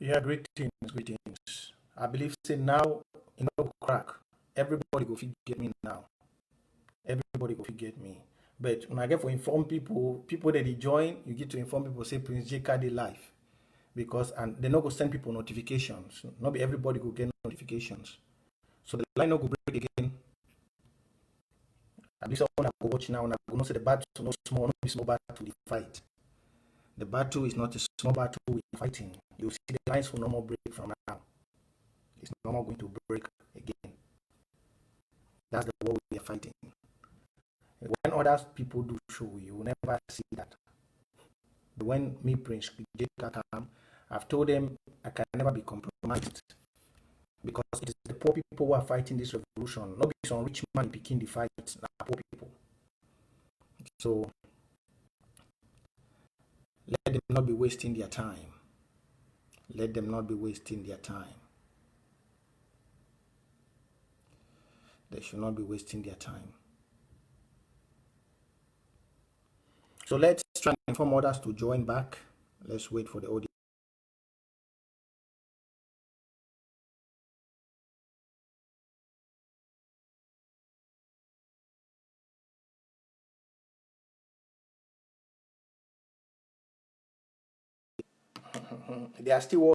Yeah, greetings, greetings. I believe say now, crack. Everybody go fit get me now. Everybody go fit get me. But when I get for inform people that they join, you get to inform people say Prince J CARR dey live. Because and they not go send people notifications. Not be everybody go get notifications. So the line no go break again. I believe someone I go watch now and I go know say the battle no small, no be small battle the fight. The battle is not a small battle we're fighting. You see the lines will no more break from now. It's no more going to break again. That's the war we are fighting. When other people do show, you will never see that. But when me, Prince J CARR, I've told them I can never be compromised. Because it is the poor people who are fighting this revolution. Not be some rich man picking the fight, not poor people. So let them not be wasting their time. Let them not be wasting their time. They should not be wasting their time. So let's try and inform others to join back. Let's wait for the audio. They are still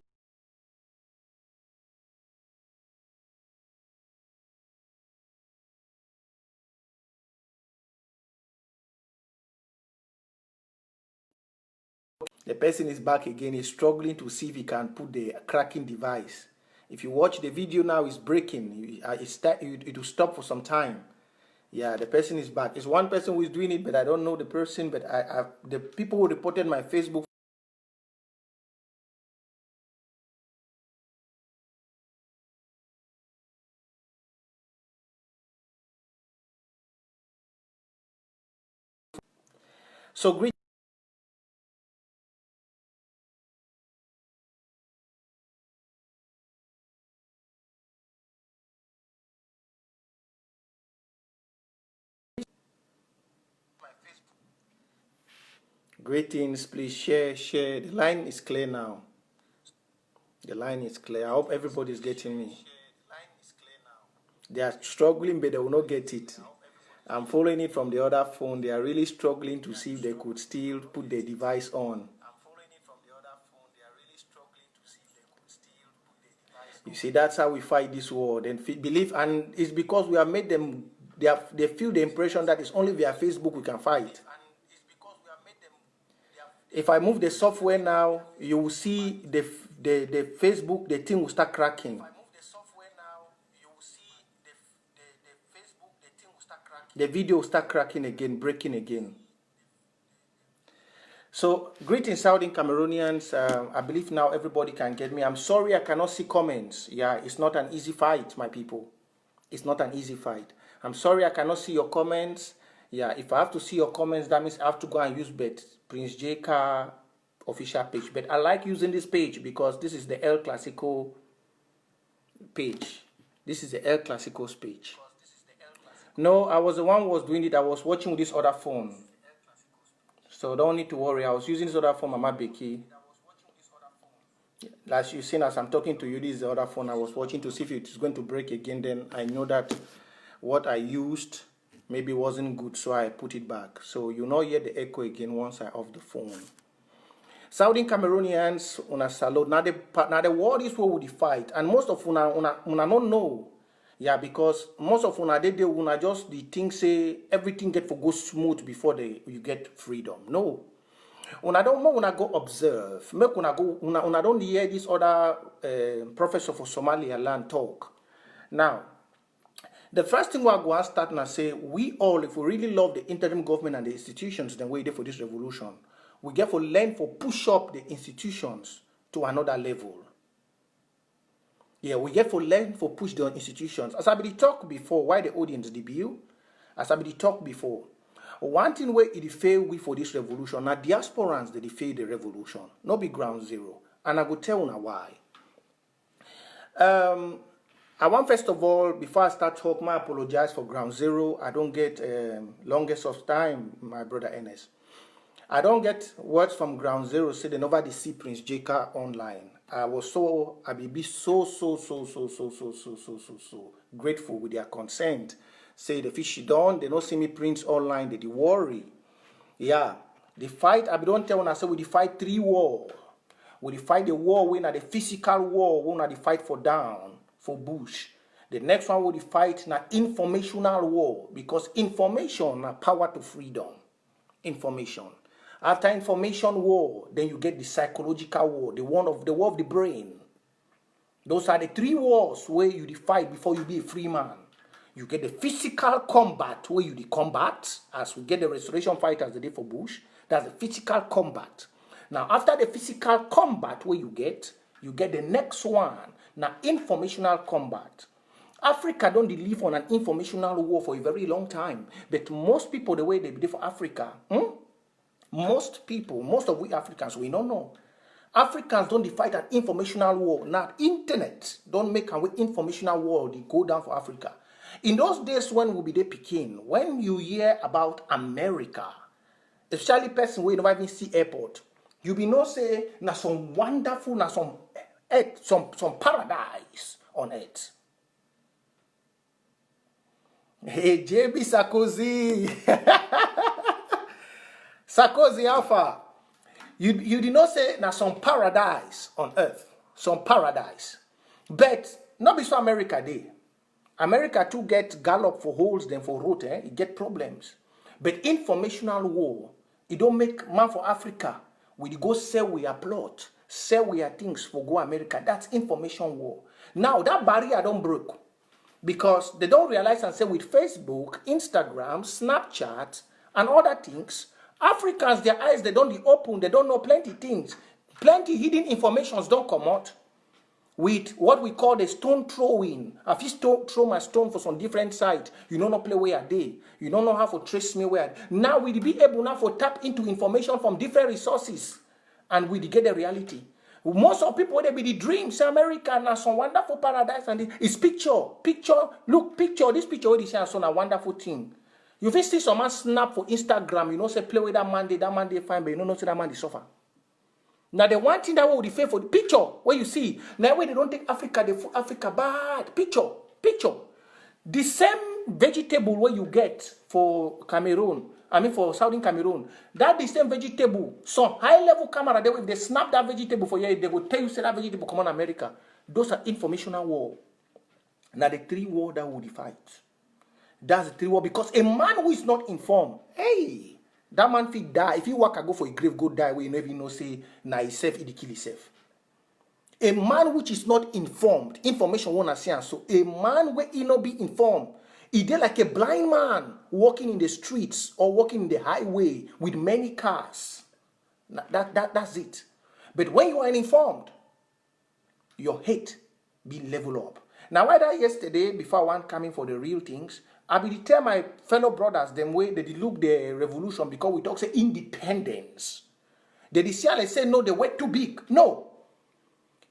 the person is back again. He's struggling to see if he can put the cracking device. If you watch the video now, it's breaking. It will stop for some time. Yeah, the person is back. It's one person who is doing it, but I don't know the person. But the people who reported my Facebook. So great. Greetings, please share. The line is clear now. The line is clear. I hope everybody is getting me. They are struggling, but they will not get it. I'm following it from the other phone. They are really struggling to see if they could still put the device on. You see, that's how we fight this war. Then believe, and it's because we have made them. They feel the impression that it's only via Facebook we can fight. If I move the software now, you will see the Facebook, the thing will start cracking. The video will start cracking again, breaking again. So, greetings, Southern Cameroonians. I believe now everybody can get me. I'm sorry I cannot see comments. Yeah, it's not an easy fight, my people. It's not an easy fight. I'm sorry I cannot see your comments. Yeah, if I have to see your comments, that means I have to go and use Prince J CARR official page. But I like using this page because this is the El Clasico page. This is the El Clasico's page. No, I was the one who was doing it. I was watching with this other phone. So don't need to worry. I was using this other phone, Mama Becky. As you've seen, as I'm talking to you, this is the other phone I was watching to see if it is going to break again. Then I know that what I used maybe wasn't good, so I put it back. So you not hear the echo again once I off the phone. Southern Cameroonians, una salute. Now the war is where we fight, and most of una don't know. Yeah, because most of una just the thing say everything get for go smooth before you get freedom. No. Una don't know, una go observe. Make una go una don't hear this other professor for Somalia land talk. Now, the first thing we're going to start now say, we all, if we really love the interim government and the institutions, then we're there for this revolution. We get for learn for push up the institutions to another level. Yeah, we get for learn for push the institutions. As I been talk before, why the audience debut? As I been talk before, one thing where it fail we for this revolution, now diasporans they fail the revolution, not be ground zero. And I go tell you why. I want first of all, before I start talking, I apologize for ground zero. I don't get longest of time, my brother Ernest. I don't get words from ground zero say they never see Prince J CARR online. I be so grateful with their consent. Say the fish done, they don't see me print online, they worry. Yeah, the fight, I don't tell when I say we fight 3 war. We fight the war when the physical war, when the fight for down, for bush. The next one we fight na informational war, because information na power to freedom. Information. After information war, then you get the psychological war, the war of the brain. Those are the 3 wars where you fight before you be a free man. You get the physical combat where you combat, as we get the restoration fighters the day for Bush. That's the physical combat. Now, after the physical combat where you get the next one, now informational combat. Africa don't live on an informational war for a very long time. But most people, the way they believe for Africa, most of we Africans, we don't know. Africans don't fight an informational war. Now, internet don't make an informational war. They go down for Africa. In those days when we be there Peking, when you hear about America, especially person where you never even see airport, you be no say na some wonderful, na some earth, some paradise on earth. Hey, JB Sarkozy. Sarkozy Alpha. You did not say na some paradise on earth. Some paradise. But not be so America dey. America too get gallop for holes then for road, it get problems. But informational war, it don't make man for Africa. We go sell we plot, sell we things for go America. That's information war. Now that barrier don't break. Because they don't realize and say with Facebook, Instagram, Snapchat, and other things, Africans, their eyes, they don't open, they don't know plenty things. Plenty hidden informations don't come out. With what we call the stone throwing. If you throw my stone for some different site, you don't know play where I dey. You don't know how to trace me where. Now we be able now to tap into information from different resources. And we get the reality. Most of people, they be the dreams. America and some wonderful paradise. And it's picture. Look, this picture where they say a wonderful thing. You will see someone snap for Instagram, you know, say play with that man fine, but you don't know say that man they suffer. Now the one thing that we would fail for the picture where you see now when they don't take Africa, they put Africa bad. Picture. The same vegetable where you get for Cameroon, for Southern Cameroon, that the same vegetable. Some high level camera, if they snap that vegetable for you, they will tell you say that vegetable come on America. Those are informational war. Now the 3 war that would fight. That's the 3 war because a man who is not informed, hey. That man fit die. If you walk and go for a grave, go die where you never know say, na himself, he kill himself. A man which is not informed, information won't see. So a man where he not be informed, he did like a blind man walking in the streets or walking in the highway with many cars. That's it. But when you are uninformed, your hate be level up. Now, why that yesterday, before one coming for the real things, I will tell my fellow brothers them way they look the revolution because we talk say independence. They say no, they were too big. No.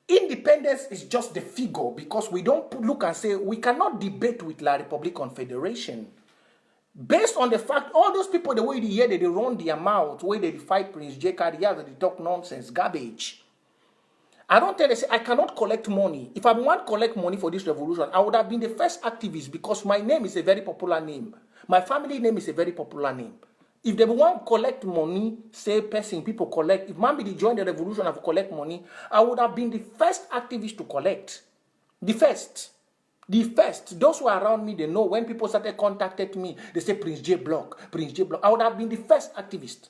Independence is just the figure because we don't look and say we cannot debate with La Republican Federation. Based on the fact, all those people, the way they hear, they run their mouth, the way they fight Prince J CARR, they talk nonsense, garbage. I don't tell them, say, I cannot collect money. If I want to collect money for this revolution, I would have been the first activist because my name is a very popular name. My family name is a very popular name. If they want to collect money, say person, people collect. If man be join the revolution and collect money, I would have been the first activist to collect. The first. Those who are around me, they know when people started contacting me, they say Prince J Block. I would have been the first activist.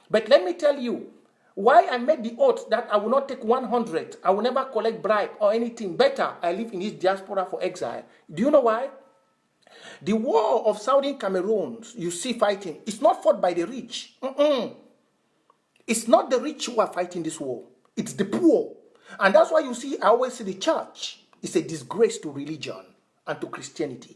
But let me tell you, why I made the oath that I will not take 100, I will never collect bribe or anything. Better, I live in this diaspora for exile. Do you know why? The war of Southern Cameroon, you see fighting, it's not fought by the rich. It's not the rich who are fighting this war. It's the poor. And that's why you see, I always say the church is a disgrace to religion and to Christianity.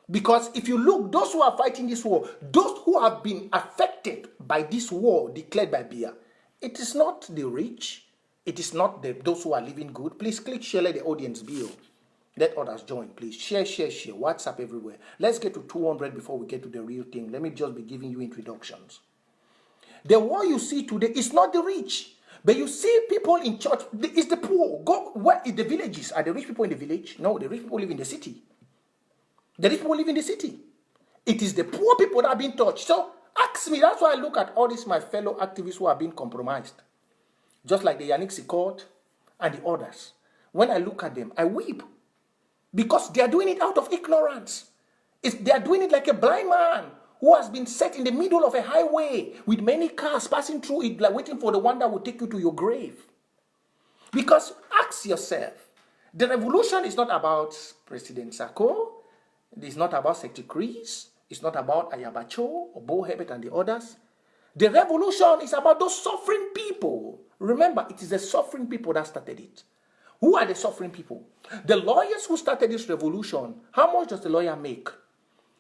Because if you look, those who are fighting this war, those who have been affected by this war declared by Biya, it is not the rich. It is not those who are living good. Please click share, let the audience be. Let others join, please. Share. WhatsApp everywhere. Let's get to 200 before we get to the real thing. Let me just be giving you introductions. The war you see today is not the rich. But you see people in church, it's the poor. Go where is the villages? Are the rich people in the village? No, the rich people live in the city. The rich people live in the city. It is the poor people that are being touched. So ask me, that's why I look at all these my fellow activists who are being compromised. Just like the Yannick Sikort and the others. When I look at them, I weep. Because they are doing it out of ignorance. They are doing it like a blind man who has been set in the middle of a highway with many cars passing through it, like waiting for the one that will take you to your grave. Because ask yourself, the revolution is not about President Sako, it's not about Secretary Chris, it's not about Ayabacho or Bo Herbert and the others. The revolution is about those suffering people. Remember, it is the suffering people that started it. Who are the suffering people? The lawyers who started this revolution, how much does the lawyer make?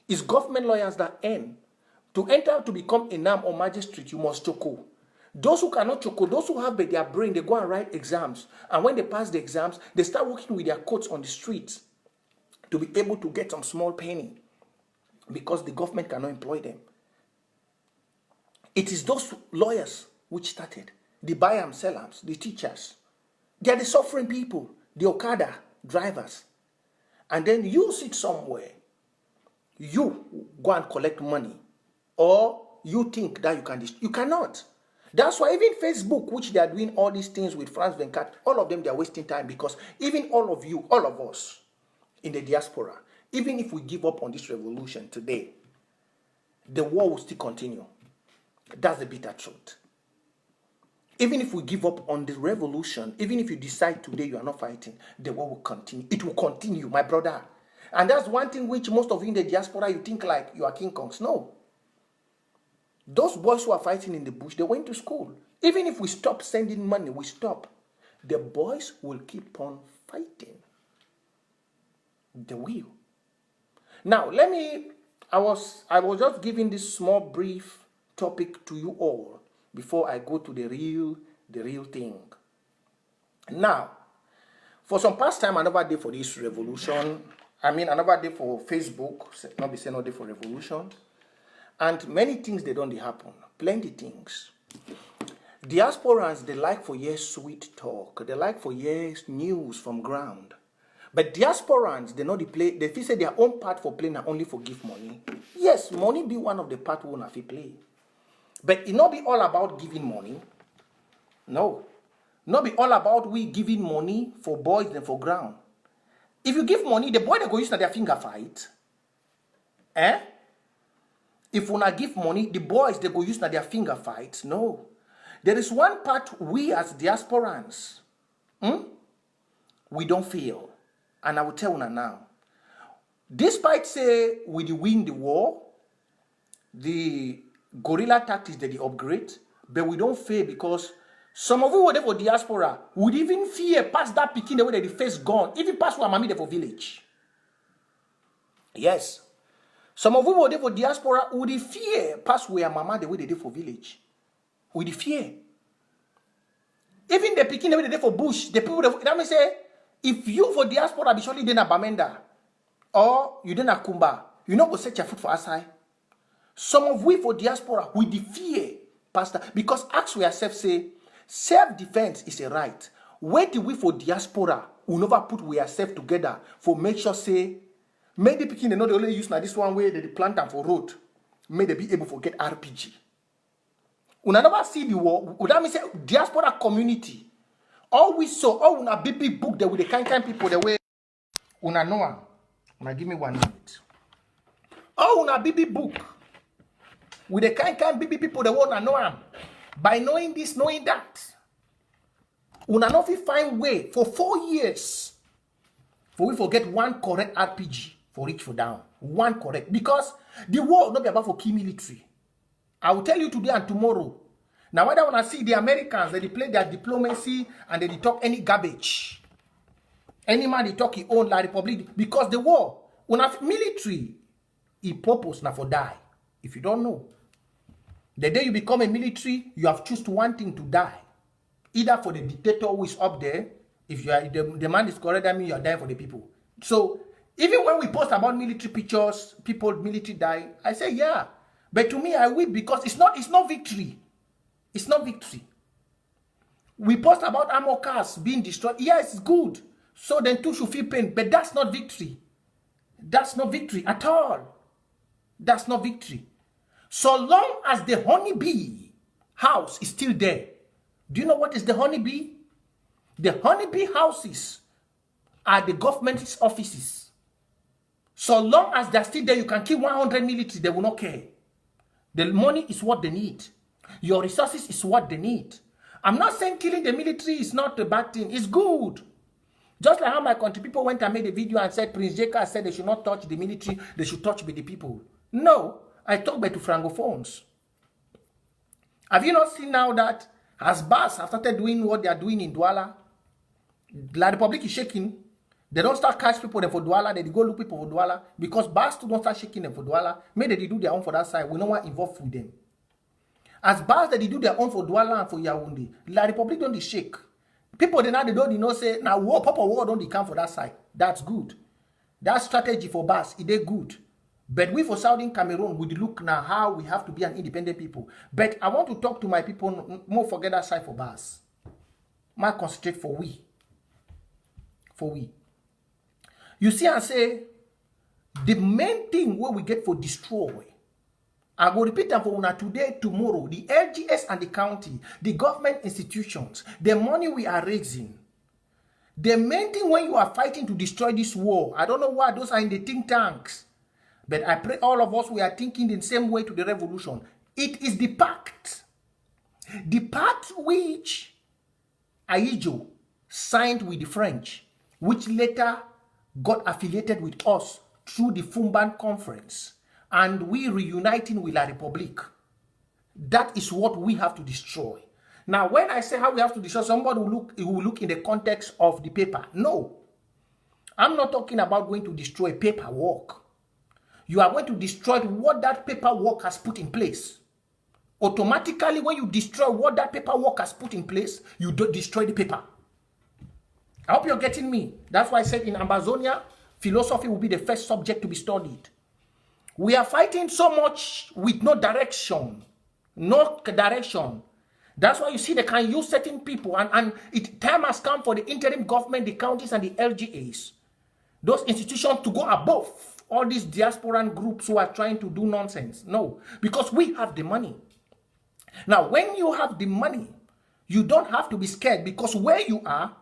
It's government lawyers that earn. To enter to become a NAM or magistrate, you must choco. Those who cannot choco, those who have their brain, they go and write exams. And when they pass the exams, they start working with their coats on the streets to be able to get some small penny because the government cannot employ them. It is those lawyers which started. The buyers, sellers, the teachers. They are the suffering people, the Okada drivers. And then you sit somewhere. You go and collect money. Or you think that you can. You cannot. That's why even Facebook, which they are doing all these things with Franz Venkat, all of them, they are wasting time because even all of you, all of us in the diaspora, even if we give up on this revolution today, the war will still continue. That's the bitter truth. Even if we give up on the revolution, even if you decide today you are not fighting, the war will continue. It will continue, my brother. And that's one thing which most of you in the diaspora, you think like you are King Kongs. No. Those boys who are fighting in the bush, they went to school. Even if we stop sending money, we stop. The boys will keep on fighting. They will. Now, I was just giving this small brief topic to you all before I go to the real thing. Now, for some past time, another day for this revolution, another day for Facebook, not be saying no day for revolution, and many things they don't happen, plenty things. Diasporans, they like for years sweet talk, they like for years news from ground. But diasporans, they know the play, they feel say their own part for playing are only for give money. Yes, money be one of the part we wanna play. But it not be all about giving money. No. Not be all about we giving money for boys and for ground. If you give money, the boy they go use their finger fight. If we not give money, the boys they go use their finger fight. No. There is one part we as diasporans, we don't feel. And I will tell you now. Despite say we win the war, the guerrilla tactics that they upgrade, but we don't fear because some of you were there for diaspora would even fear past that picking the way that the face gone, even past where mommy there for village. Yes. Some of you were there for diaspora would fear past where mama the way they did for village. Would fear. Even the picking the way they did for bush, the people that may say, if you for diaspora be surely then a Bamenda or you then a Kumba, you know go set your foot for aside. Some of we for diaspora, we fear, Pastor, because ask ourselves, say, self-defense is a right. Where do we for diaspora, we never put ourselves together for make sure, say, may the picking, they know they only use now this one way, they plant them for road, may they be able to get RPG. We never see the war, that means say, diaspora community, all we saw, all una big book there with the kind people, the way, una know one, una give me 1 minute. All una big book, with the kind baby people that want to know him. By knowing this, knowing that. Una not find way for 4 years for we forget one correct RPG for reach for down. One correct. Because the war not be about for key military. I will tell you today and tomorrow. Now whether when I see the Americans, they play their diplomacy and they talk any garbage. Any man they talk his own like republic. Because the war, when military, it purpose now for die. If you don't know, the day you become a military, you have chosen one thing to die. Either for the dictator who is up there, if you are the man is correct, that means you are dying for the people. So even when we post about military pictures, people military die, I say yeah. But to me, I weep because it's not victory. It's not victory. We post about armor cars being destroyed. Yes, it's good. So then too should feel pain. But that's not victory. That's not victory at all. That's not victory. So long as the honeybee house is still there. Do you know what is the honeybee? The honeybee houses are the government's offices. So long as they're still there, you can kill 100 military, they will not care. The money is what they need. Your resources is what they need. I'm not saying killing the military is not a bad thing. It's good. Just like how my country people went and made a video and said Prince J CARR said they should not touch the military, they should touch with the people. No, I talk about to francophones. Have you not seen now that as BAS have started doing what they are doing in Douala, La Republic is shaking. They don't start catch people there for Douala, they go look people for Douala. Because BAS don't start shaking them for Douala, maybe they do their own for that side. We don't want involved with them. As BAS they do their own for Douala and for Yaoundé, La Republic don't shake. People they don't say now war Papa war don't come for that side. That's good. That strategy for BAS, it is good. But we for Southern Cameroon, we look now how we have to be an independent people. But I want to talk to my people more forget that side for BAS. I concentrate for we. For we. You see, I say the main thing where we get for destroy. I go repeat them for una today, tomorrow. The LGS and the county, the government institutions, the money we are raising. The main thing when you are fighting to destroy this war, I don't know why those are in the think tanks. But I pray all of us, we are thinking in the same way to the revolution. It is the pact. The pact which Ahidjo signed with the French, which later got affiliated with us through the Fumban Conference, and we reuniting with La Republique. That is what we have to destroy. Now, when I say how we have to destroy, somebody will look in the context of the paper. No. I'm not talking about going to destroy paperwork. You are going to destroy what that paperwork has put in place. Automatically, when you destroy what that paperwork has put in place, you don't destroy the paper. I hope you're getting me. That's why I said in Amazonia, philosophy will be the first subject to be studied. We are fighting so much with no direction. No direction. That's why you see they can use certain people, and time has come for the interim government, the counties, and the LGAs, those institutions to go above all these diasporan groups who are trying to do nonsense. No, because we have the money. Now, when you have the money, you don't have to be scared, because where you are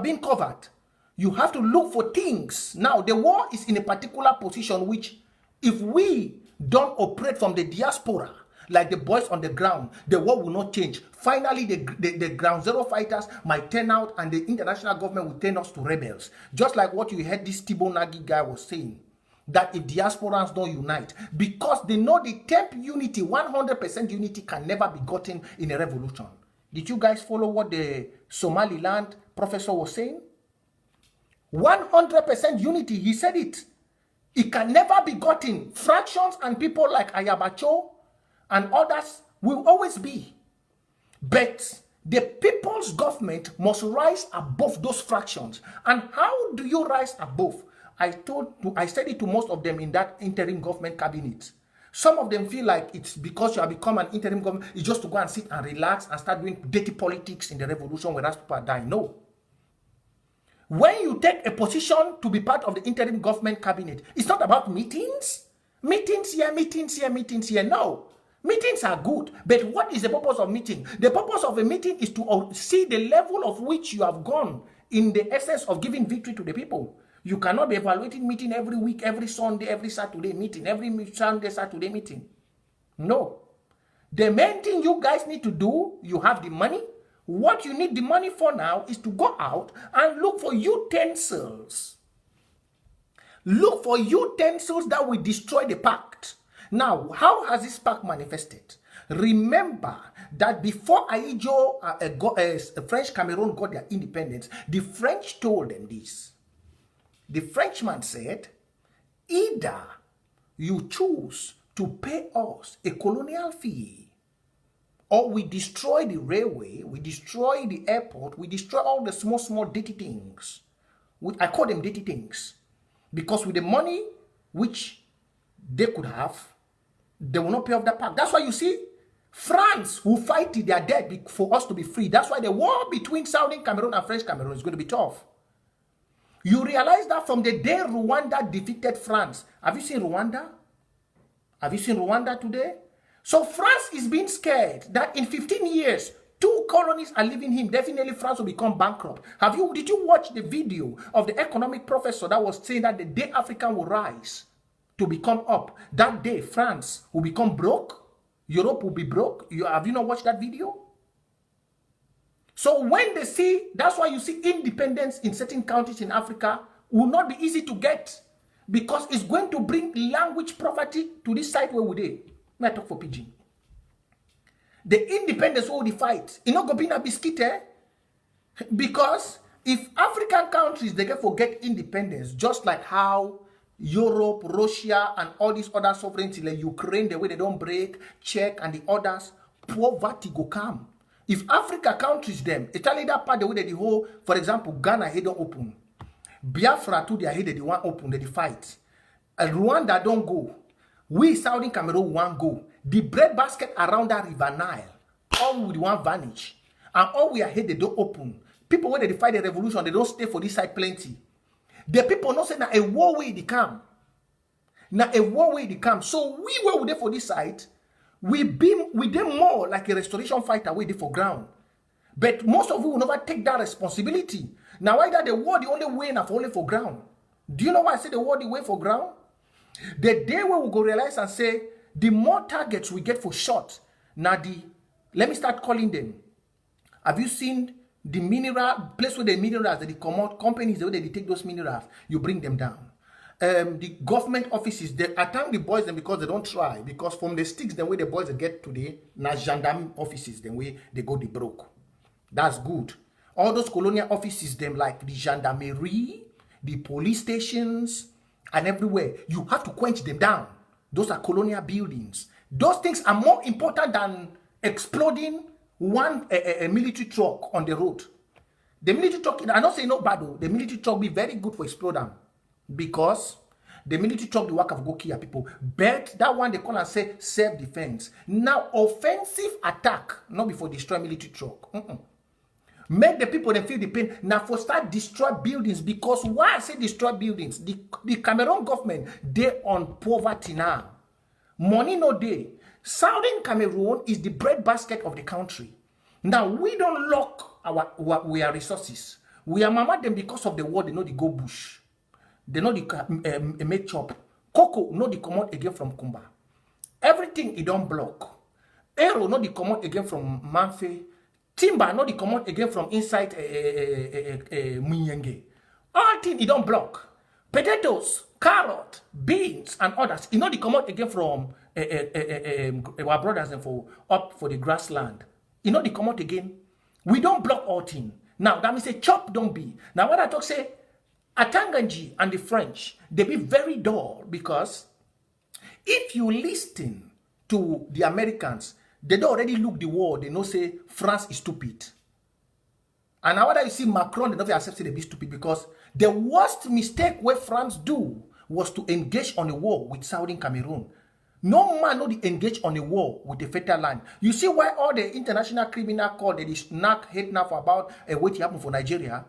being covered. You have to look for things. Now, the war is in a particular position which, if we don't operate from the diaspora, like the boys on the ground, the war will not change. Finally, the ground zero fighters might turn out, and the international government will turn us to rebels. Just like what you heard this Tibo Nagy guy was saying, that if diasporans don't unite, because they know the temp unity, 100% unity can never be gotten in a revolution. Did you guys follow what the Somaliland professor was saying? 100% unity, he said it. It can never be gotten. Fractions and people like Ayabacho and others will always be. But the people's government must rise above those fractions. And how do you rise above? I said it to most of them in that interim government cabinet. Some of them feel like it's because you have become an interim government, it's just to go and sit and relax and start doing dirty politics in the revolution where people are dying. No. When you take a position to be part of the interim government cabinet, it's not about meetings. Meetings here, meetings here, meetings here. No. Meetings are good. But what is the purpose of meeting? The purpose of a meeting is to see the level of which you have gone in the essence of giving victory to the people. You cannot be evaluating meeting every week, every Sunday, every Saturday meeting, every Sunday, Saturday meeting. No. The main thing you guys need to do, you have the money. What you need the money for now is to go out and look for utensils. Look for utensils that will destroy the pact. Now, how has this pact manifested? Remember that before Ahidjo, French Cameroon got their independence, the French told them this. The Frenchman said, either you choose to pay us a colonial fee, or we destroy the railway, we destroy the airport, we destroy all the small dirty things. I call them dirty things. Because with the money which they could have, they will not pay off that pact. That's why you see France will fight till they are dead for us to be free. That's why the war between Southern Cameroon and French Cameroon is going to be tough. You realize that from the day Rwanda defeated France. Have you seen Rwanda? Have you seen Rwanda today? So France is being scared that in 15 years, 2 colonies are leaving him. Definitely France will become bankrupt. Did you watch the video of the economic professor that was saying that the day Africa will rise to become up, that day France will become broke? Europe will be broke. Have you not watched that video? So when they see, that's why you see independence in certain countries in Africa will not be easy to get, because it's going to bring language poverty to this side where we dey. May I talk for Pidgin? The independence will fight. You know, go be a biscuit, eh? Because if African countries, they can forget independence, just like how Europe, Russia, and all these other sovereignty, like Ukraine, the way they don't break, Czech, and the others, poverty go come. If Africa countries them, Italy that part the way that the whole, for example, Ghana head don't open, Biafra to their head they want open, they fight, and Rwanda don't go. We Southern Cameroon want go. The bread basket around that river Nile, all with one vanish, and all we are here they don't open. People when they fight the revolution, they don't stay for this side plenty. The people not say now a war way they come. Now a war way they come. So we were there for this side. We them more like a restoration fighter way there for ground. But most of you will never take that responsibility. Now why that the war the only way enough only for ground? Do you know why I say the war the way for ground? The day where we go realize and say the more targets we get for shot. Now let me start calling them. Have you seen the mineral place where the minerals that they come out, companies the way they take those minerals, you bring them down. The government offices, they attack the boys them because they don't try, because from the sticks the way the boys they get today, na gendarme offices the way they go they broke. That's good. All those colonial offices them like the gendarmerie, the police stations, and everywhere, you have to quench them down. Those are colonial buildings. Those things are more important than exploding one a military truck on the road. The military truck, I don't say no bad though, the military truck be very good for exploding, because the military truck the work of go kill people. But that one they call and say self-defense. Now offensive attack, not before destroy military truck. Make the people them feel the pain. Now for start destroy buildings, because why I say destroy buildings? The Cameroon government, they on poverty now. Money no day. Southern Cameroon is the bread basket of the country. Now we don't lock our resources. We are mama them because of the war. They know the go bush. They know the make chop. Cocoa know the come out again from Kumba. Everything it don't block. Arrow know the come out again from Manfe. Timber know the come out again from inside Munyenge. All things it don't block. Potatoes, carrot, beans, and others. You know they come out again from our brothers and up for the grassland. You know they come out again. We don't block all things. Now that means a chop don't be. Now when I talk say Atanganji and the French, they be very dull, because if you listen to the Americans, they don't already look the war. They know say France is stupid. And now that you see Macron, they don't accept they be stupid, because the worst mistake where France do was to engage on a war with Southern Cameroon. No man know they engage on a war with the fatal land. You see why all the international criminal court they snack hate now for about what happened for Nigeria?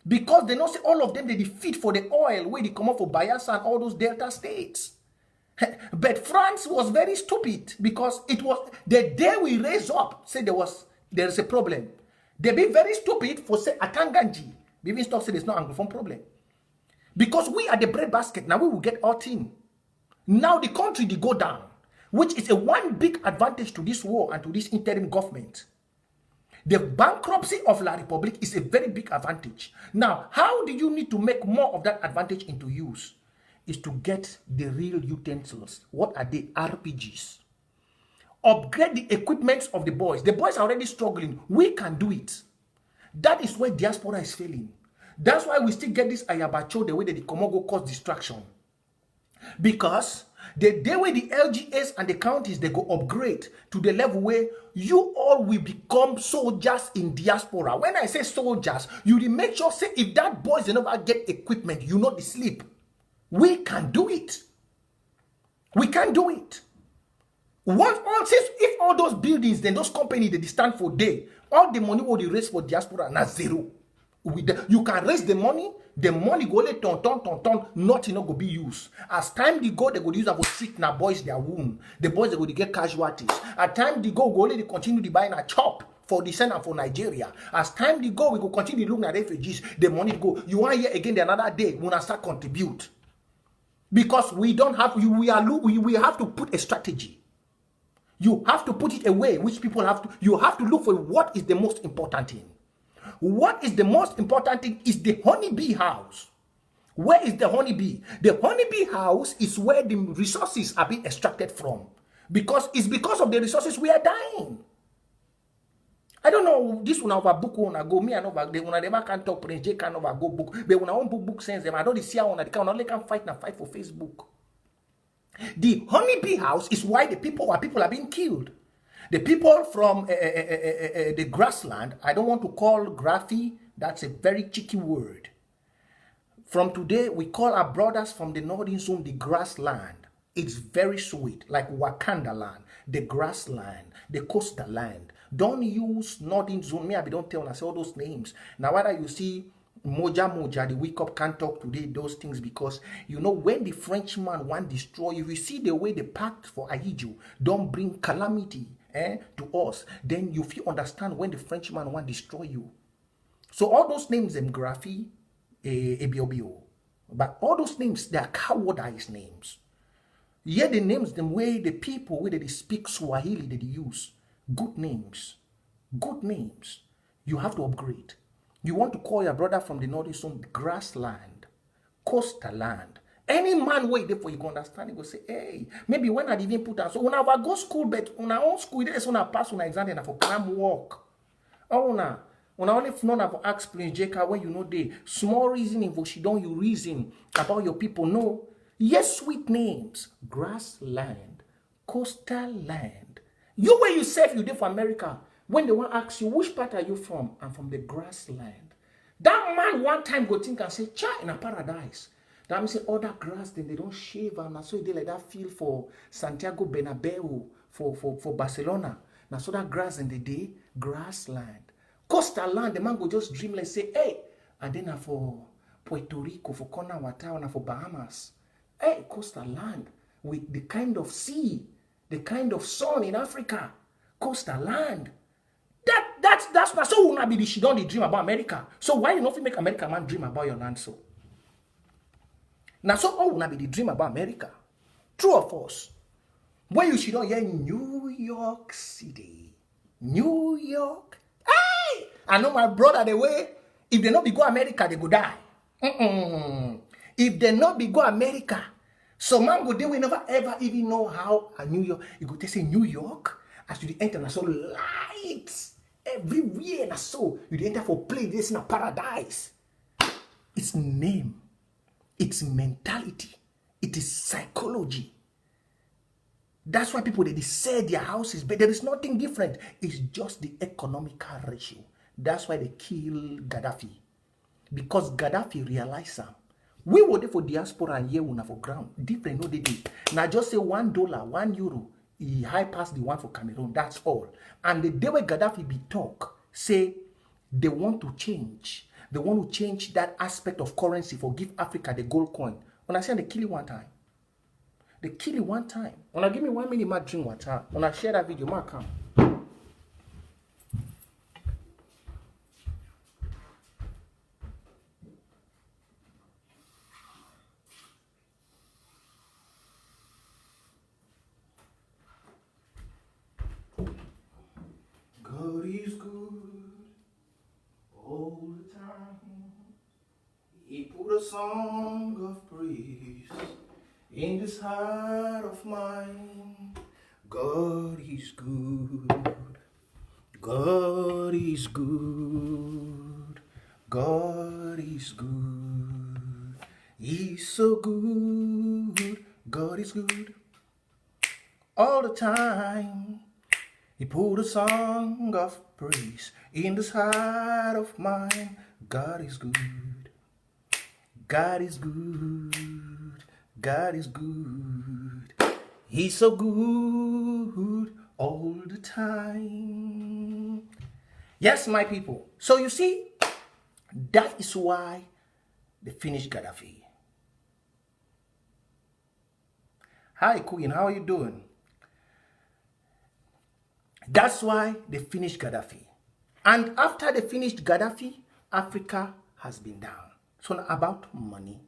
Because they know say all of them they defeat for the oil where they come up for Bayelsa and all those Delta states. But France was very stupid, because it was the day we raised up, say there is a problem. They be very stupid for say Atanganji. We even stop say there's no Anglophone problem. Because we are the bread basket. Now we will get our team. Now the country they go down, which is a one big advantage to this war and to this interim government. The bankruptcy of La Republique is a very big advantage. Now, how do you need to make more of that advantage into use? Is to get the real utensils. What are they? RPGs. Upgrade the equipment of the boys. The boys are already struggling. We can do it. That is where diaspora is failing. That's why we still get this ayabacho, the way that the Komogo cause distraction. Because the day where the LGAs and the counties, they go upgrade to the level where you all will become soldiers in diaspora. When I say soldiers, you will make sure, say, if that boys they never get equipment, you know the sleep. We can do it. We can do it. If all those buildings, then those companies, they stand for day, all the money will be raised for diaspora, na zero. You can raise the money go only ton, nothing no go be used. As time they go, they go use am for treat na boys their wound. The boys they go get casualties. As time they go only they continue to buy na chop for the send and for Nigeria. As time they go, we go continue to look at refugees. The money go. You want hear again the another day when I start contribute. Because we don't have we have to put a strategy. You have to put it away, which people have to. You have to look for what is the most important thing. What is the most important thing is the honeybee house. Where is the honeybee? The honeybee house is where the resources are being extracted from. Because it's because of the resources we are dying. I don't know, this one over book one go, me and over they when never can talk, Prince J can over go book. But when I want book sense them, I don't see how they can only can fight for Facebook. The honeybee house is why the people are being killed. The people from the grassland, I don't want to call graphy, that's a very cheeky word. From today, we call our brothers from the northern zone the grassland. It's very sweet, like Wakanda land, the grassland, the coastal land. Don't use northern zone. Me, I don't tell us all those names. Now, whether you see Moja, the wake up can't talk today, those things, because you know when the Frenchman want destroy you, you see the way they packed for Ahiju, don't bring calamity to us, then you feel understand when the Frenchman want destroy you. So all those names, them graphy, Ebiobio, but all those names, they are cowardized names. Yet the names, the way the people, where they speak Swahili, they use good names. Good names. You have to upgrade. You want to call your brother from the northern zone grassland, coastal land. Any man wait there for you can understand. He go say, hey, maybe when I even put on so when I go school, but on our own school, there's when I pass on exam and for cram work. Oh na. When I only none of ask Prince J CARR when you know the small reasoning for she don't you reason about your people. No. Yes, sweet names. Grassland, coastal land. You where you say you did for America. When they want to ask you, which part are you from? I'm from the grassland. That man one time go think and say, cha, in a paradise. That means say, all that grass, then they don't shave. And so they like that feel for Santiago Bernabeu, for Barcelona. Now so that grass in the day, grassland. Coastal land, the man go just dream like say, hey, and then for Puerto Rico, for Conawata, and for Bahamas. Hey, coastal land with the kind of sea, the kind of sun in Africa. Coastal land. That's not so will not be she don't dream about America. So why you not make America man dream about your land so? Now so all will not be the dream about America. True or false? When you should not hear New York City. New York. Hey! I know my brother the way. If they not be go America, they go die. If they not be go America, so man go there we never ever even know how a New York. You go to say New York as you enter na so lights everywhere na so you enter for play this in a paradise. It's name, it's mentality, it is psychology. That's why people they say their houses, but there is nothing different. It's just the economical ratio. That's why they kill Gaddafi. Because Gaddafi realized that we were there for diaspora and here we for ground. Different, no they did. Now just say $1, €1, he high past the one for Cameroon. That's all. And the day when Gaddafi be talk, say they want to change. They want to change that aspect of currency for give Africa the gold coin. When I say they kill it one time. They kill it one time. When I give me 1 minute, I drink water. When I share that video, I come. God is good all the time. He put a song of praise in this heart of mine. God is good. God is good. God is good. He's so good. God is good all the time. He put a song of praise in this heart of mine. God is good. God is good. God is good. He's so good. time. Yes, my people. So you see, that is why they finished Gaddafi. Hi, Queen, how are you doing? That's why they finished Gaddafi. And after they finished Gaddafi, Africa has been down. So now about money.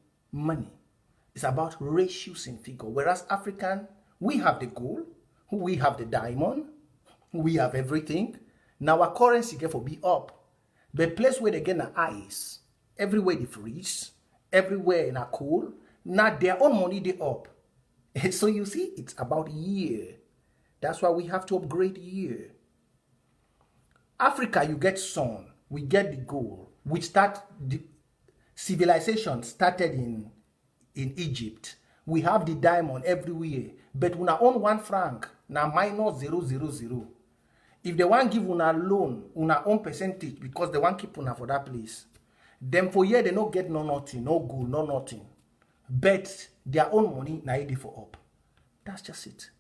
It's about ratios in figure. Whereas African, we have the gold, we have the diamond, we have everything. Now our currency get for be up. The place where they get the ice, everywhere they freeze, everywhere in a cool. Now their own money they up. So you see, it's about year. That's why we have to upgrade year. Africa, you get sun, we get the gold. We start the civilization started in Egypt. We have the diamond everywhere, but we own 1 franc now -0.000. If they want give una loan, una own percentage because they want keep una for that place. Them for year they no get no nothing, no gold, no nothing. But their own money na it for up. That's just it.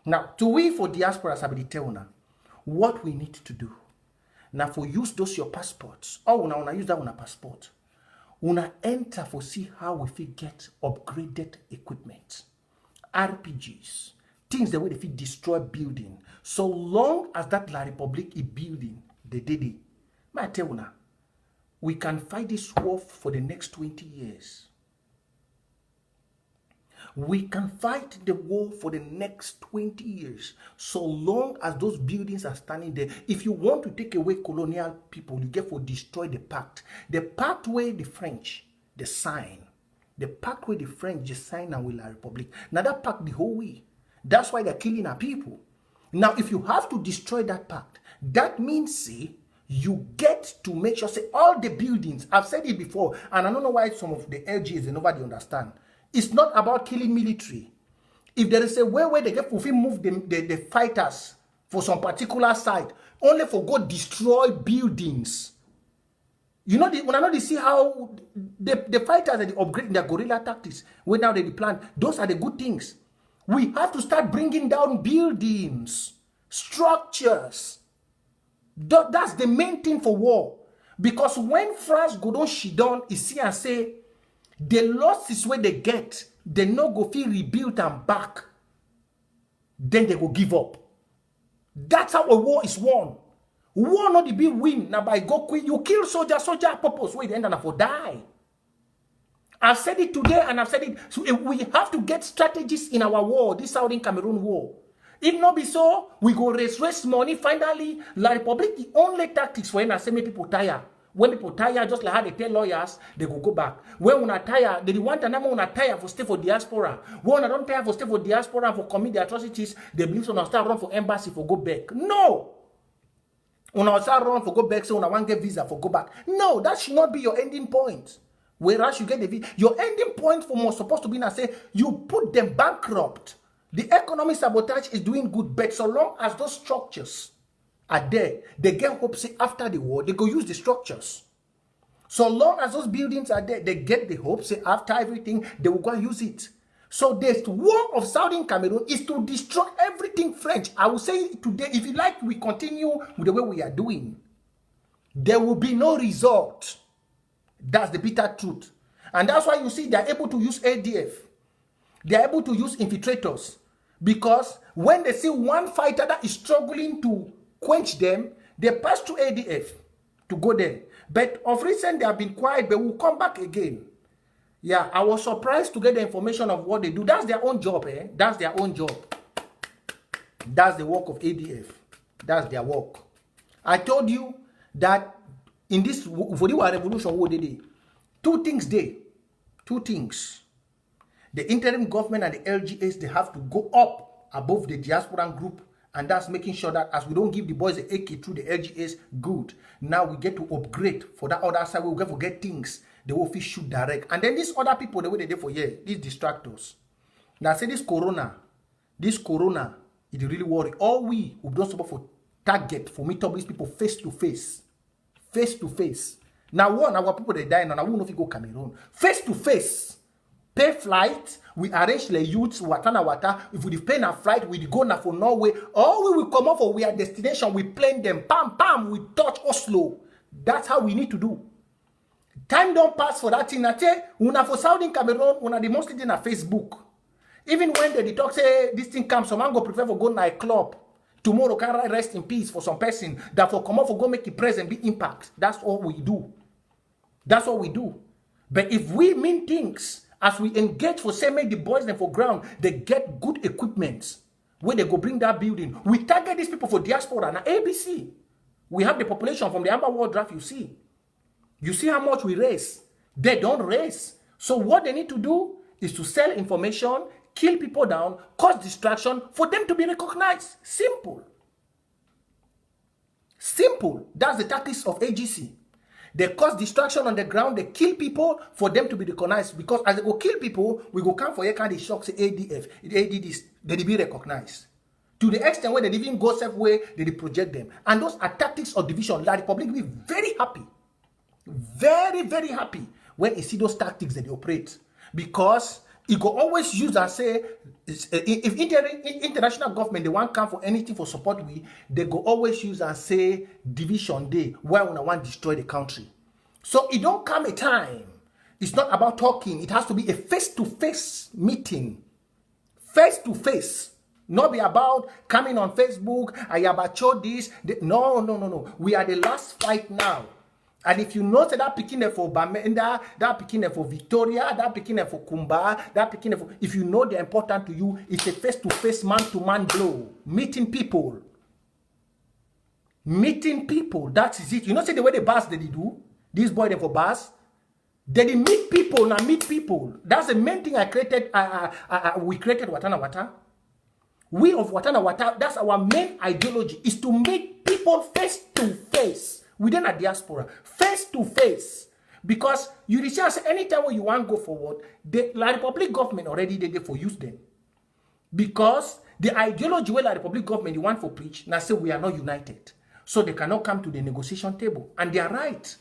Now, to we for diaspora sabidi tell una what we need to do. Now for use those your passports. Oh, una use that una passport. Una enter for see how we fit get upgraded equipment. RPGs. Things the way they fit destroy building. So long as that La Republic is building, they did it. I tell una, we can fight this war for the next 20 years. We can fight the war for the next 20 years, so long as those buildings are standing there. If you want to take away colonial people, you get for destroy the pact. The pact where the French, they sign. The pact where the French just sign and with La Republic. Now that pact the whole way. That's why they're killing our people. Now, if you have to destroy that pact, that means, see, you get to make sure, say, all the buildings, I've said it before, and I don't know why some of the LGs, nobody understand. It's not about killing military. If there is a way where they get to move the fighters for some particular site, only for go destroy buildings. You know, when I know they see how the fighters are upgrading their guerrilla tactics, when now they plan, those are the good things. We have to start bringing down buildings, structures. That's the main thing for war. Because when France go down, she done, is see and say, the losses where they get, they no go feel rebuilt and back. Then they go give up. That's how a war is won. War not the big win. Now by go quick, you kill soldier purpose where they end up for die. I've said it today and I've said it. So we have to get strategies in our war, this Southern Cameroon war. If not be so, we go raise money. Finally, La Republic, the only tactics for him, I say make people tire. When people tire, just like how they tell lawyers, they go back. When una tire, they want another una tire for stay for diaspora. When una don't tire for stay for diaspora and for commit the atrocities, they believe una start run for embassy for go back. No! Una start run for go back, so una want get visa for go back. No, that should not be your ending point. Whereas you get the visa, your ending point for more supposed to be now say you put them bankrupt. The economic sabotage is doing good, but so long as those structures are there, they get hope, say, after the war, they go use the structures. So long as those buildings are there, they get the hope, say, after everything, they will go and use it. So the war of Southern Cameroon is to destroy everything French. I will say today, if you like, we continue with the way we are doing. There will be no result. That's the bitter truth. And that's why you see they're able to use ADF. They're able to use infiltrators. Because when they see one fighter that is struggling to quench them, they pass to ADF to go there. But of recent, they have been quiet, but will come back again. Yeah, I was surprised to get the information of what they do. That's their own job, eh? That's their own job. That's the work of ADF. That's their work. I told you that in this, for the revolution, what they did, two things there. Two things. The interim government and the LGAs, they have to go up above the diaspora group. And that's making sure that as we don't give the boys the AK through the LGAs, good. Now we get to upgrade for that other side. We get to get things. They will fish shoot direct. And then these other people, the way they did for years, these distractors. Now say this corona is really worry. All we don't support for target for meet up these people face to face. Face to face. Now one, our people they die now. We don't know if you go Cameroon. Face to face. Pay flight, we arrange the youths, wata. If we plan a flight, we go now for Norway. Or we will come up for our destination, we plan them, pam, we touch Oslo. That's how we need to do. Time don't pass for that thing. Una for Saudi Cameroon, una the mostly thing on Facebook. Even when they talk, say this thing comes, some man go prefer for go night club. Tomorrow can rest in peace for some person that for come up for go make it present be impact. That's all we do. That's what we do. But if we mean things, as we engage for say make the boys them for ground, they get good equipment where they go bring that building. We target these people for diaspora and ABC. We have the population from the Amber World Draft, you see. You see how much we raise. They don't raise. So what they need to do is to sell information, kill people down, cause distraction for them to be recognized. Simple. Simple. That's the tactics of AGC. They cause distraction on the ground, they kill people for them to be recognized. Because as they go kill people, we go come for here kind of shock, say ADF, ADDs, they be recognized. To the extent where they even go self way, they project them. And those are tactics of division. La Republic will be very happy. Very, very happy when you see those tactics that they operate. Because it go always use and say, if international government, they won't come for anything for support, they go always use and say, division day, where we want to destroy the country. So it don't come a time. It's not about talking. It has to be a face-to-face meeting. Face-to-face. Not be about coming on Facebook, I about show this. No. We are the last fight now. And if you notice that picking there for Bamenda, that picking there for Victoria, that picking there for Kumba, that picking there for, if you know they're important to you, it's a face-to-face, man-to-man blow. Meeting people. Meeting people, that is it. You know, see the way the bars they do? These boys there for bars? They meet people and meet people. That's the main thing I created. We created Watana Wata. We of Watana Wata, that's our main ideology, is to meet people face-to-face. Within a diaspora, face to face, because you research anytime when you want to go forward, the La Republic government already did for use them, because the ideology where La Republic government you want for preach now say we are not united, so they cannot come to the negotiation table, and they are right.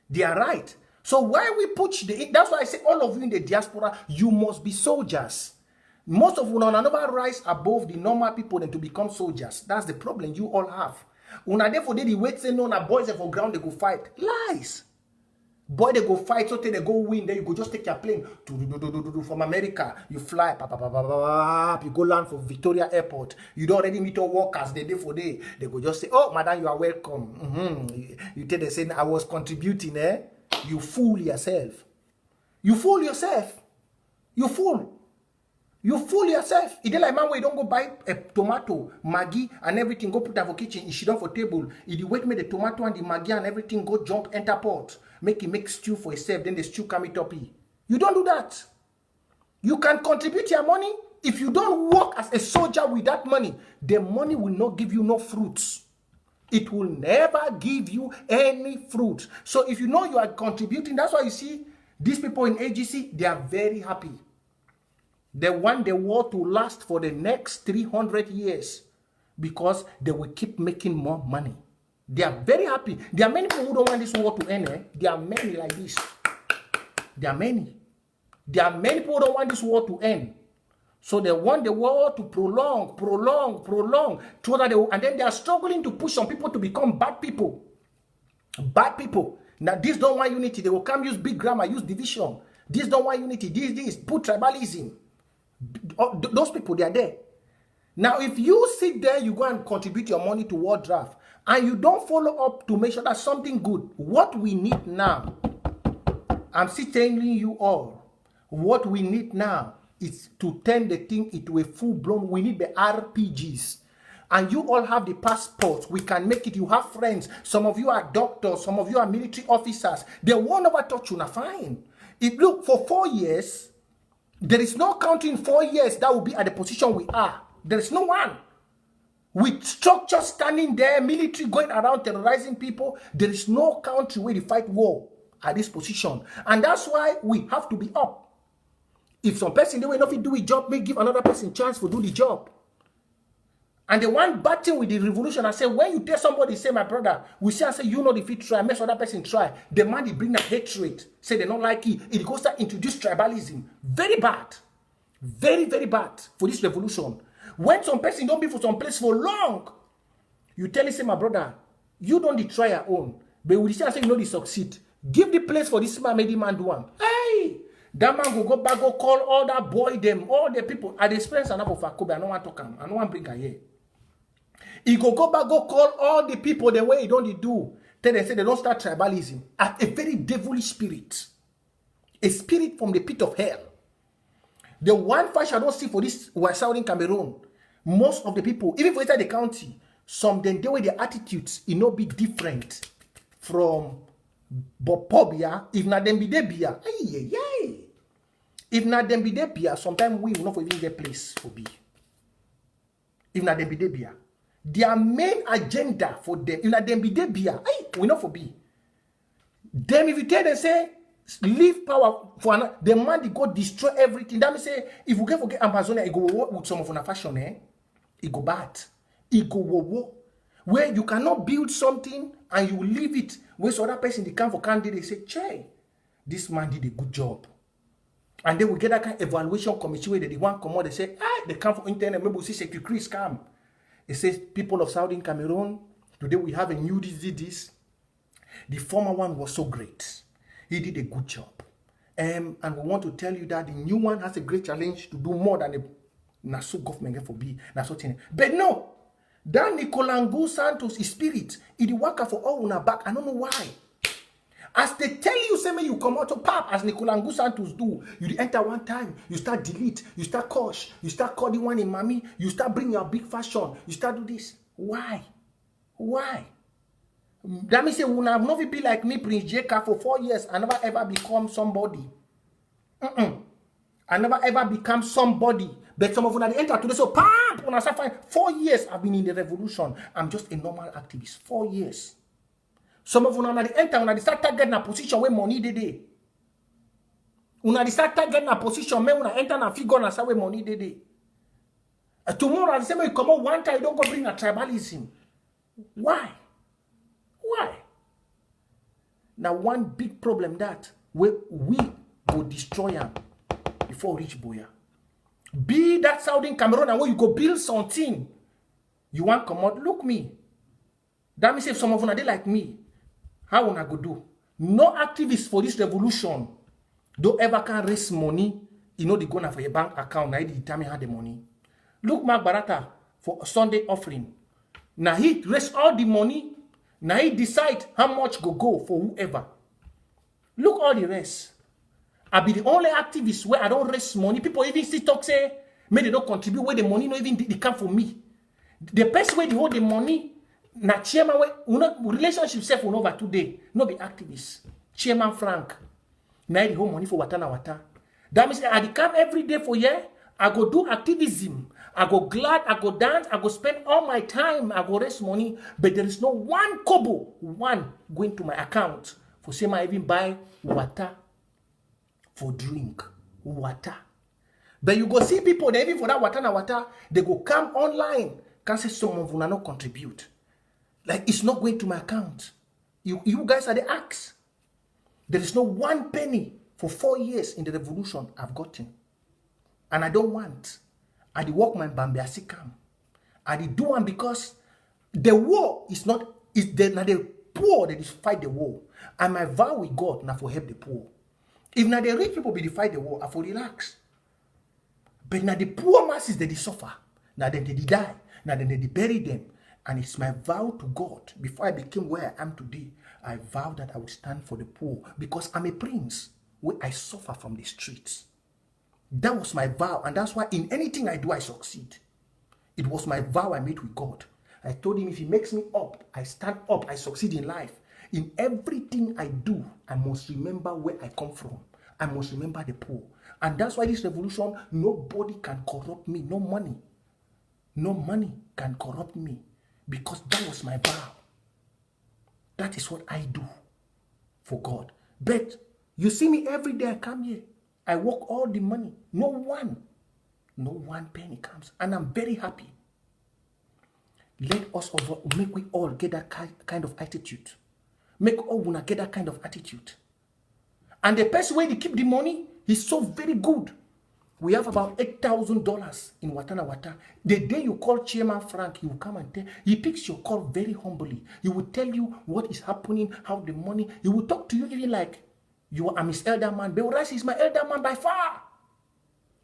They are right. So why we push that's why I say all of you in the diaspora, you must be soldiers. Most of you never rise above the normal people than to become soldiers. That's the problem you all have. Una therefore they wait say no na boys for ground they go fight. Lies. Boy they go fight so they go win, then you go just take your plane from America, you fly, you go land for Victoria Airport, you don't already meet your workers the day for day, they go just say, oh madam, you are welcome. You tell them saying I was contributing, you fool yourself. You fool yourself. You fool. You fool yourself. It like man where you don't go buy a tomato, Maggi, and everything, go put that for kitchen, you sit down for table. If you wait me the tomato and the Maggi and everything, go jump, enter pot. Make it make stew for yourself, then the stew come it up. You don't do that. You can contribute your money. If you don't work as a soldier with that money, the money will not give you no fruits. It will never give you any fruit. So if you know you are contributing, that's why you see these people in AGC, they are very happy. They want the war to last for the next 300 years because they will keep making more money. They are very happy. There are many people who don't want this war to end. There are many like this. There are many. There are many people who don't want this war to end. So they want the war to prolong. So that and then they are struggling to push some people to become bad people. Bad people. Now, this don't want unity. They will come use big grammar, use division. This don't want unity. This, put tribalism. Those people, they are there. Now, if you sit there, you go and contribute your money to war draft, and you don't follow up to make sure that's something good, what we need now, I'm still telling you all, what we need now is to turn the thing into a full-blown, we need the RPGs. And you all have the passports. We can make it. You have friends. Some of you are doctors. Some of you are military officers. They won't ever touch you. Now, fine. If look, for 4 years, there is no country in 4 years that will be at the position we are. There is no one. With structure standing there, military going around terrorizing people, there is no country where they fight war at this position. And that's why we have to be up. If some person, they will not do a job, may give another person chance to do the job. And the one bad thing with the revolution, I say, when you tell somebody, say, my brother, we say, I say, you know, if you try, make other person try. The man, they bring that hatred. Say they don't like it. It goes to introduce tribalism. Very bad. Very, very bad for this revolution. When some person don't be for some place for long, you tell him, say, my brother, you don't try your own. But we say, I say, you know, they succeed. Give the place for this man, made the man do one. Hey! That man go back, go call all that boy, them, all the people. At the experience, I don't want to come. I don't want to bring her here. He go back, go call all the people the way he don't do. Then they say they don't start tribalism. At a very devilish spirit. A spirit from the pit of hell. The one fight I don't see for this Southern Cameroon. Most of the people, even for inside the county, some then the way their attitudes, it not be different from Bopobia. If not them be there beer. If not them be there beer, sometimes we will not even get place for be. If not them be there beer. Their main agenda for them, if not them be there beer, we not for be. Them if you tell them say, leave power for another, the man they go destroy everything. That means say, if you get forget Amazonia, it go work with some of our fashion, it go bad. It go war. Where you cannot build something and you leave it, where some other person they come for candidate, they say, Che, this man did a good job. And then we get that kind of evaluation committee where they want come out, they say, they come for internet, maybe we see Secretary Chris come. It says, people of Southern Cameroon, today we have a new this. The former one was so great. He did a good job. And we want to tell you that the new one has a great challenge to do more than the Nassau government for be. But no, that Nicolangu Santos is spirit. It work for all on our back. I don't know why. As they tell you, say me you come out to pap, as Nicolangu Santos do. You enter one time, you start delete, you start cosh, you start calling one in mommy, you start bring your big fashion, you start do this. Why? Why? That means say, will have never be like me, Prince J CARR, for 4 years. I never ever become somebody. I never ever become somebody. But some of you enter today, so pam, when I start 4 years I've been in the revolution. I'm just a normal activist. 4 years. Some of you enter when I start getting a position where money they. When I start getting a position, when I enter and figure and say where money they. Tomorrow I say you come out one time, you don't go bring a tribalism. Why? Why? Now one big problem that we go destroy them before we reach Boya. Be that Southern Cameroon and where you go build something. You want come out, look me. That means if some of you are like me, how will I go do? No activists for this revolution don't ever can raise money. You know they go now for your bank account. Now they determine how the money. Look Mark Barata for Sunday offering. Now he raise all the money. Now he decide how much go for whoever. Look all the rest. I be the only activist where I don't raise money. People even still talk say, may they don't contribute where the money not even they come for me. The best way they hold the money, na chairman way, relationship self will over today. No be activist. Chairman Frank. Now the whole money for wata. That means I come every day for year. I go do activism. I go glad, I go dance, I go spend all my time, I go raise money, but there is no one kobo, one going to my account for say I even buy water for drink. Water. But you go see people, they even for that water, they go come online, can say some of you not contribute. Like it's not going to my account. You guys are the axe. There is no one penny for 4 years in the revolution I've gotten. And I don't want. I did work my Bambiasi camp. I did do one because the war is not, the poor that is fight the war. And my vow with God now for help the poor. If now the rich people be the fight the war, I for relax. But now the poor masses they suffer. Now then they die. Now then they bury them. And it's my vow to God, before I became where I am today, I vow that I will stand for the poor. Because I'm a prince where I suffer from the streets. That was my vow, and that's why in anything I do, I succeed. It was my vow I made with God. I told him if he makes me up, I stand up, I succeed in life. In everything I do, I must remember where I come from. I must remember the poor. And that's why this revolution, nobody can corrupt me, no money. No money can corrupt me, because that was my vow. That is what I do for God. But you see me every day I come here. I work all the money. No one penny comes. And I'm very happy. Let us make we all get that kind of attitude. Make all una get that kind of attitude. And the person where they keep the money, he's so very good. We have about $8,000 in Watana Wata. The day you call Chairman Frank, he will come and tell. He picks your call very humbly. He will tell you what is happening, how the money. He will talk to you even like you are his elder man. Beoras is my elder man by far.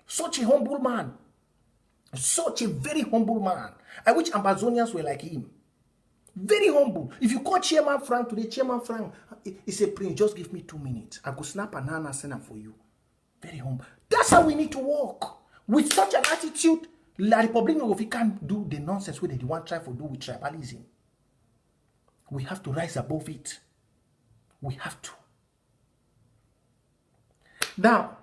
Such a humble man. Such a very humble man. I wish Amazonians were like him. Very humble. If you call Chairman Frank today, Chairman Frank, he said, Prince, just give me 2 minutes. I go snap an and send them for you. Very humble. That's how we need to walk. With such an attitude, La Republic of we can't do the nonsense where they want to try to do with tribalism. We have to rise above it. We have to. Now,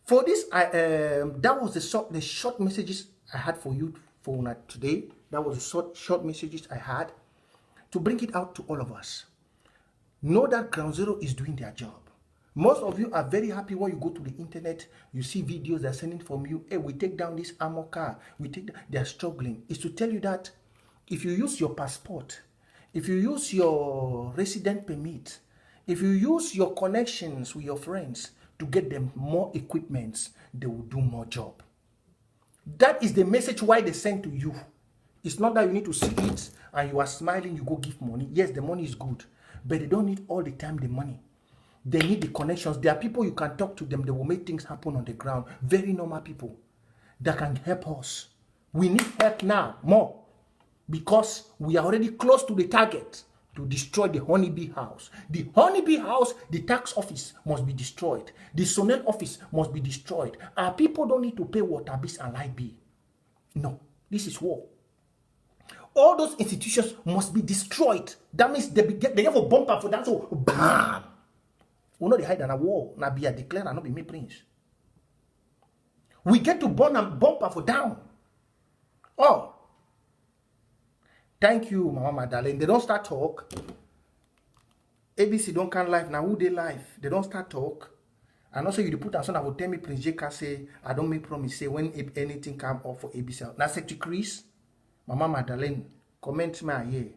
for this, that was the short messages I had for you for today. That was the short messages I had to bring it out to all of us. Know that Ground Zero is doing their job. Most of you are very happy when you go to the internet, you see videos they're sending from you. Hey, we take down this armor car. They're struggling. It's to tell you that if you use your passport, if you use your resident permit, if you use your connections with your friends to get them more equipments, they will do more job. That is the message why they send to you. It's not that you need to see it and you are smiling, you go give money. Yes, the money is good, but they don't need all the time the money. They need the connections. There are people you can talk to them. They will make things happen on the ground. Very normal people that can help us. We need help now more because we are already close to the target to destroy the honeybee house. The honeybee house, the tax office must be destroyed. The Sonel office must be destroyed. Our people don't need to pay water bills and light bill. No, this is war. All those institutions must be destroyed. That means they have a bumper for that. So bam. We know they hide in a war. Now be a declare and not be me prince. We get to burn and bumper for down. Oh. Thank you, Mama Madeleine. They don't start talk. ABC don't can live. Now who they live? They don't start talk. And also you put on son I will tell me Prince J CARR say, I don't make promise. Say when anything come up for ABC. Now Secretary Chris, Mama Madeleine, comment me here.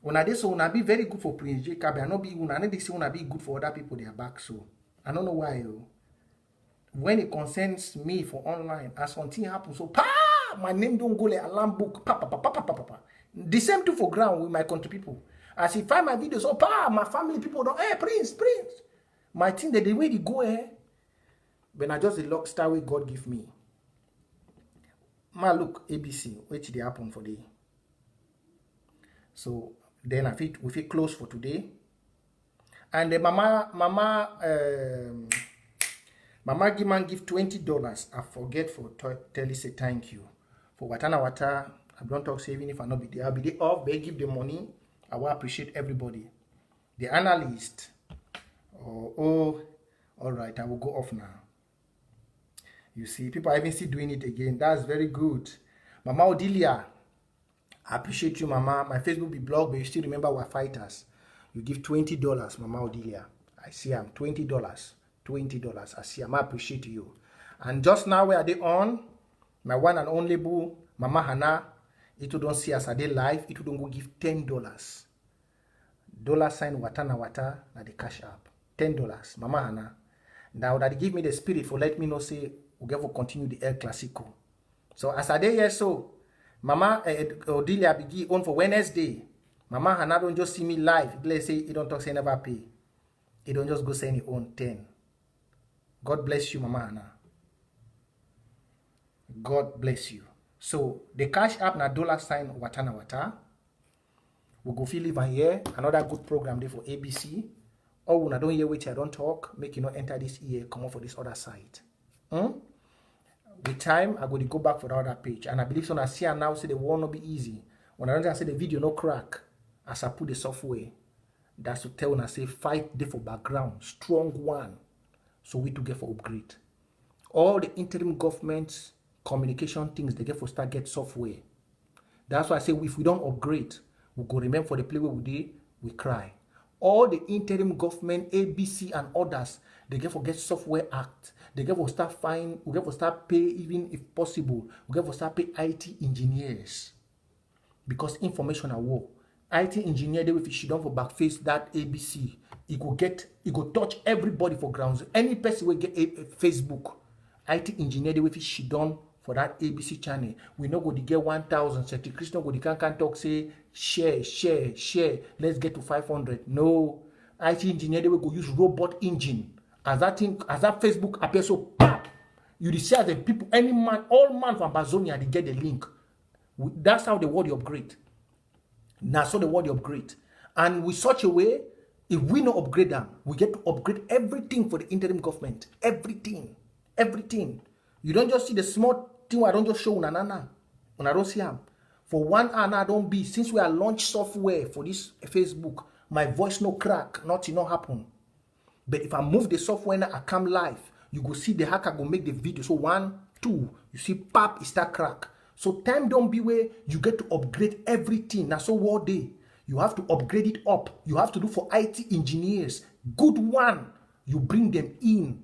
When I so be very good for Prince J CARR, I not be when I be good for other people they are back. So I don't know why. When it concerns me for online, as something happens, so my name don't go like alarm book. The same thing for ground with my country people. As if find my videos, so my family people don't. Hey, Prince. My thing that the way they go when I just the luck star way God give me. Ma look ABC, which they happen for the. So then we feel close for today. And the Mama Giman give $20. I forget for tell you say thank you. For Watana Wata, I don't talk saving if I not be there. I'll be there off, they give the money. I will appreciate everybody. The analyst. Oh, all right, I will go off now. You see, people are even still doing it again. That's very good. Mama Odilia. I appreciate you, Mama. My Facebook be blocked, but you still remember we're fighters. You give $20, Mama Odilia. I see I'm $20. $20. I see I'm appreciate you. And just now where are they on? My one and only boo, Mama Hana. It don't see us at they live. It don't go give $10. $sign Watana Wata na the cash app. $10. Mama Hana. Now that they give me the spirit for let me know say we'll get to continue the El Clasico. So as I day here so. Mama Odilia Bigi on for Wednesday. Mama Hana don't just see me live. Let's say he don't talk say never pay. He don't just go say any own 10. God bless you, Mama Hana. God bless you. So the cash app na $sign Watana Wata. We go feel even here. Another good program there for ABC. Or when I don't hear which I don't talk, make you not enter this ear, come on for this other side. With time, I'm going to go back for the other page. And I believe so I see and now say the war not be easy. When I don't say the video no crack, as I put the software, that's to tell when I say fight there for background, strong one. So we to get for upgrade. All the interim governments, communication things, they get for start get software. That's why I say if we don't upgrade, we go remember for the play where we did, we cry. All the interim government, ABC and others, they get for get software act. They get for start fine. We get for start pay even if possible. We get for start pay IT engineers. because information are war. IT engineer, they will she done for backface that ABC. It go touch everybody for grounds. Any person will get a Facebook. IT engineer, they will she done for that ABC channel. We no go to get 1,000. Secretary Christian go to can talk say share. Let's get to 500. No, IT engineer, they will go use robot engine as that Facebook appears so pop. You see as the people, any man, all man from Amazonia, they get the link. That's how the world upgrade. Now, so the world upgrade. And with such a way, if we no upgrade them, we get to upgrade everything for the interim government. Everything. You don't just see the small thing I don't just show unanana. When I don't see them. For 1 hour, I don't be. Since we are launch software for this Facebook, my voice no crack, nothing no happen. But if I move the software now, I come live. You go see the hacker go make the video. So 1, 2, you see pop, it start crack. So time don't be where you get to upgrade everything. Now so what day you have to upgrade it up. You have to do for IT engineers. Good one, you bring them in.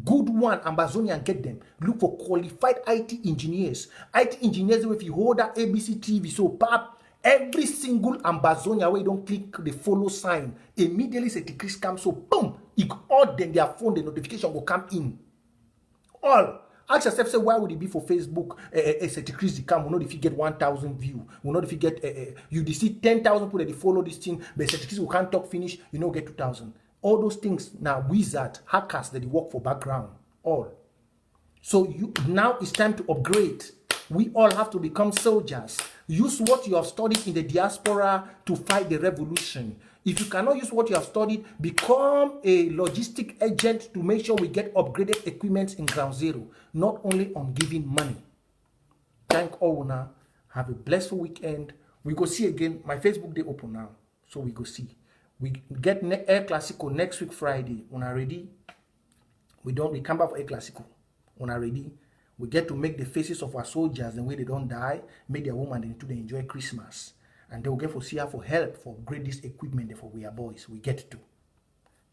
Good one, Amazonian get them. Look for qualified IT engineers. IT engineers, if you hold that ABC TV, so pop, every single Amazonia where you don't click the follow sign, immediately say the Chris comes, so boom, it all then their phone, the notification will come in. All. Ask yourself, say, why would it be for Facebook? Chris come, we know if you get 1,000 view, we know if you get, you see 10,000 people that they follow this thing, but Chris we can't talk finish, you know, get 2,000. All those things now, wizard, hackers that they work for background, all. So now it's time to upgrade. We all have to become soldiers. Use what you have studied in the diaspora to fight the revolution. If you cannot use what you have studied, become a logistic agent to make sure we get upgraded equipment in ground zero, not only on giving money. Thank all now. Have a blessed weekend. We go see again. My Facebook day open now, so we go see. We get Air Classico next week Friday. When are ready, we come back for Air Classico. When are ready, we get to make the faces of our soldiers the way they don't die, make their woman and to enjoy Christmas. And they will get for see her for help for upgrade this equipment for we are boys. We get to.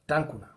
Thank you now.